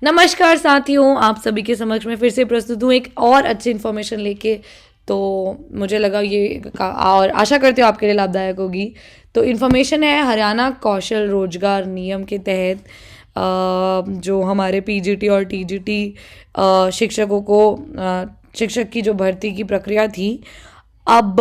नमस्कार साथियों, आप सभी के समक्ष में फिर से प्रस्तुत हूँ एक और अच्छी इन्फॉर्मेशन लेके। तो मुझे लगा और आशा करती हूँ आपके लिए लाभदायक होगी। तो इन्फॉर्मेशन है हरियाणा कौशल रोजगार नियम के तहत जो हमारे पीजीटी और टीजीटी शिक्षकों को शिक्षक की जो भर्ती की प्रक्रिया थी, अब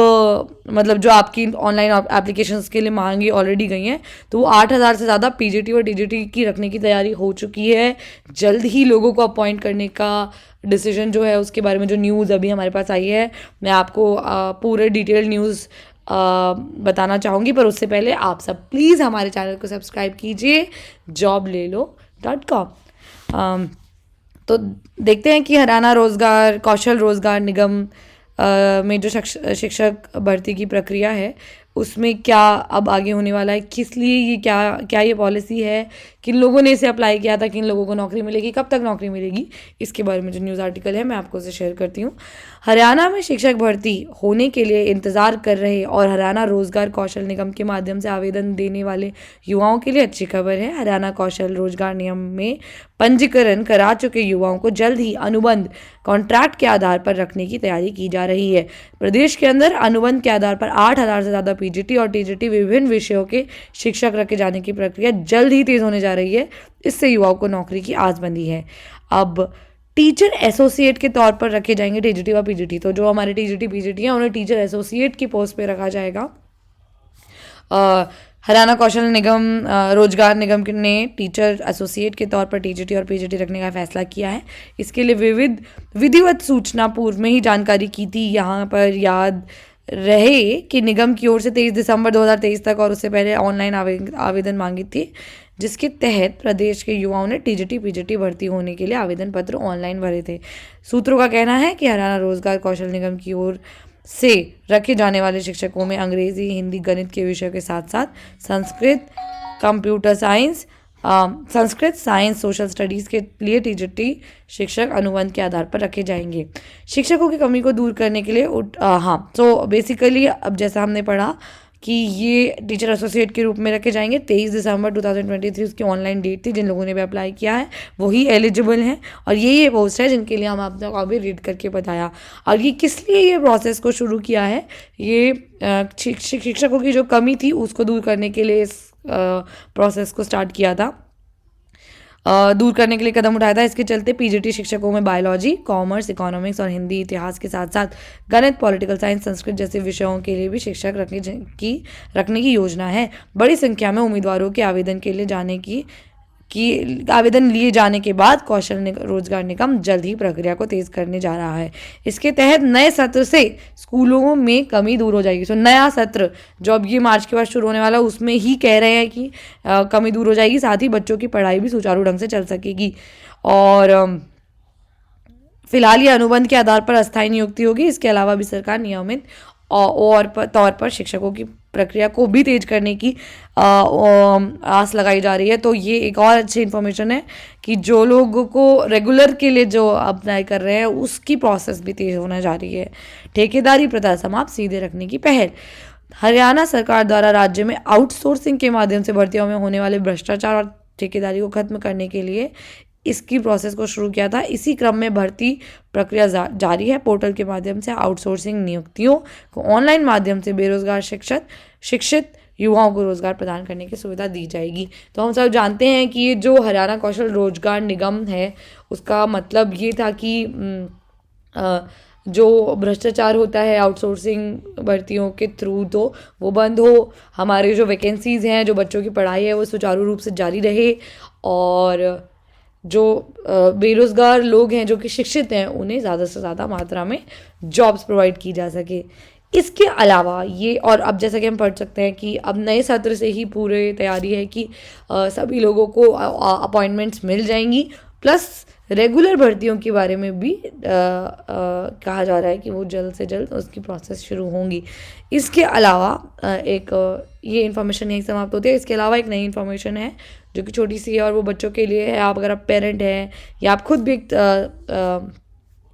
मतलब जो आपकी ऑनलाइन एप्लीकेशंस के लिए मांगी ऑलरेडी गई हैं, तो वो 8,000 से ज़्यादा पीजीटी और टीजीटी की रखने की तैयारी हो चुकी है। जल्द ही लोगों को अपॉइंट करने का डिसीजन जो है उसके बारे में जो न्यूज़ अभी हमारे पास आई है, मैं आपको पूरे डिटेल न्यूज़ बताना चाहूँगी। पर उससे पहले आप सब प्लीज़ हमारे चैनल को सब्सक्राइब कीजिए joblelo.com। तो देखते हैं कि हरियाणा रोजगार कौशल रोजगार निगम में जो शिक्षक भर्ती की प्रक्रिया है उसमें क्या अब आगे होने वाला है, किस लिए ये क्या ये पॉलिसी है, किन लोगों ने इसे अप्लाई किया था, किन लोगों को नौकरी मिलेगी, कब तक नौकरी मिलेगी, इसके बारे में जो न्यूज़ आर्टिकल है मैं आपको उसे शेयर करती हूँ। हरियाणा में शिक्षक भर्ती होने के लिए इंतज़ार कर रहे और हरियाणा रोजगार कौशल निगम के माध्यम से आवेदन देने वाले युवाओं के लिए अच्छी खबर है। हरियाणा कौशल रोजगार नियम में पंजीकरण करा चुके युवाओं को जल्द ही अनुबंध कॉन्ट्रैक्ट के आधार पर रखने की तैयारी की जा रही है। प्रदेश के अंदर अनुबंध के आधार पर 8,000 से ज़्यादा पीजीटी और टीजीटी विभिन्न विषयों के शिक्षक रखे जाने की प्रक्रिया जल्द ही तेज़ होने जा रही है। इससे युवाओं को नौकरी की आस बंधी है। अब टीचर एसोसिएट के तौर पर रखे जाएंगे टीजीटी और पीजीटी। तो जो हमारे टीजीटी पीजीटी हैं उन्हें टीचर एसोसिएट की पोस्ट पे रखा जाएगा। हरियाणा कौशल निगम रोजगार निगम ने टीचर एसोसिएट के तौर पर टीजीटी और पीजीटी रखने का फैसला किया है। इसके लिए विधिवत सूचना पूर्व में ही जानकारी की थी। यहाँ पर याद रहे कि निगम की ओर से 23 दिसंबर 2023 तक और उससे पहले ऑनलाइन आवेदन मांगी थी, जिसके तहत प्रदेश के युवाओं ने टीजीटी पीजीटी भर्ती होने के लिए आवेदन पत्र ऑनलाइन भरे थे। सूत्रों का कहना है कि हरियाणा रोजगार कौशल निगम की ओर से रखे जाने वाले शिक्षकों में अंग्रेजी, हिंदी, गणित के विषयों के साथ साथ संस्कृत, साइंस, सोशल स्टडीज़ के लिए टीजीटी शिक्षक अनुबंध के आधार पर रखे जाएंगे। शिक्षकों की कमी को दूर करने के लिए तो बेसिकली अब जैसा हमने पढ़ा कि ये टीचर एसोसिएट के रूप में रखे जाएंगे। 23 दिसंबर 2023 उसकी ऑनलाइन डेट थी। जिन लोगों ने भी अप्लाई किया है वही एलिजिबल हैं और ये पोस्ट है जिनके लिए हम आपने अभी रीड करके बताया। और ये किस लिए ये प्रोसेस को शुरू किया है, ये शिक्षकों की जो कमी थी उसको दूर करने के लिए इस प्रोसेस को स्टार्ट किया था, दूर करने के लिए कदम उठाया था। इसके चलते पीजीटी शिक्षकों में बायोलॉजी, कॉमर्स, इकोनॉमिक्स और हिंदी, इतिहास के साथ साथ गणित, पॉलिटिकल साइंस, संस्कृत जैसे विषयों के लिए भी शिक्षक रखने की योजना है। बड़ी संख्या में उम्मीदवारों के आवेदन लिए जाने के बाद कौशल रोजगार निगम जल्द ही प्रक्रिया को तेज करने जा रहा है। इसके तहत नए सत्र से स्कूलों में कमी दूर हो जाएगी। नया सत्र जो अब ये मार्च के बाद शुरू होने वाला है उसमें ही कह रहे हैं कि कमी दूर हो जाएगी, साथ ही बच्चों की पढ़ाई भी सुचारू ढंग से चल सकेगी। और फिलहाल ये अनुबंध के आधार पर अस्थायी नियुक्ति होगी। इसके अलावा भी सरकार नियमित और तौर पर शिक्षकों की प्रक्रिया को भी तेज करने की आस लगाई जा रही है। तो ये एक और अच्छी इन्फॉर्मेशन है कि जो लोगों को रेगुलर के लिए जो अप्लाई कर रहे हैं उसकी प्रोसेस भी तेज होने जा रही है। ठेकेदारी प्रथा समाप्त, सीधे रखने की पहल। हरियाणा सरकार द्वारा राज्य में आउटसोर्सिंग के माध्यम से भर्तियों में होने वाले भ्रष्टाचार और ठेकेदारी को खत्म करने के लिए इसकी प्रोसेस को शुरू किया था। इसी क्रम में भर्ती प्रक्रिया जारी है। पोर्टल के माध्यम से आउटसोर्सिंग नियुक्तियों को ऑनलाइन माध्यम से बेरोजगार शिक्षित युवाओं को रोजगार प्रदान करने की सुविधा दी जाएगी। तो हम सब जानते हैं कि ये जो हरियाणा कौशल रोजगार निगम है उसका मतलब ये था कि जो भ्रष्टाचार होता है आउटसोर्सिंग भर्तियों के थ्रू तो वो बंद हो, हमारे जो वैकेंसीज़ हैं, जो बच्चों की पढ़ाई है वो सुचारू रूप से जारी रहे और जो बेरोज़गार लोग हैं जो कि शिक्षित हैं उन्हें ज़्यादा से ज़्यादा मात्रा में जॉब्स प्रोवाइड की जा सके। इसके अलावा ये और अब जैसा कि हम पढ़ सकते हैं कि अब नए सत्र से ही पूरे तैयारी है कि सभी लोगों को अपॉइंटमेंट्स मिल जाएंगी। प्लस रेगुलर भर्तियों के बारे में भी कहा जा रहा है कि वो जल्द से जल्द उसकी प्रोसेस शुरू होंगी। इसके अलावा ये इन्फॉर्मेशन यही समाप्त होती है। इसके अलावा एक नई इन्फॉर्मेशन है जो कि छोटी सी है और वो बच्चों के लिए है। आप अगर आप पेरेंट हैं या आप खुद भी एक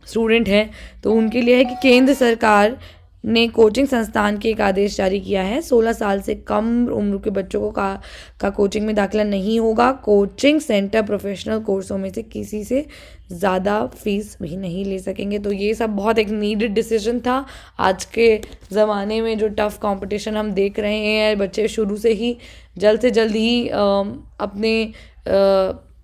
स्टूडेंट हैं तो उनके लिए है कि केंद्र सरकार ने कोचिंग संस्थान के एक आदेश जारी किया है। 16 साल से कम उम्र के बच्चों को का कोचिंग में दाखिला नहीं होगा। कोचिंग सेंटर प्रोफेशनल कोर्सों में से किसी से ज़्यादा फीस भी नहीं ले सकेंगे। तो ये सब बहुत एक नीडेड डिसीजन था। आज के ज़माने में जो टफ़ कंपटीशन हम देख रहे हैं, बच्चे शुरू से ही जल्द से जल्द ही अपने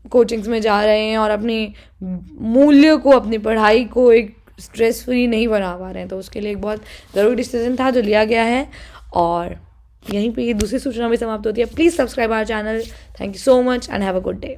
कोचिंग्स में जा रहे हैं और अपनी मूल्य को, अपनी पढ़ाई को एक स्ट्रेस फ्री नहीं बना पा रहे हैं। तो उसके लिए एक बहुत ज़रूरी डिसीजन था जो लिया गया है। और यहीं पे ये दूसरी सूचना भी समाप्त होती है। Please subscribe our channel. Thank you so much and have a good day.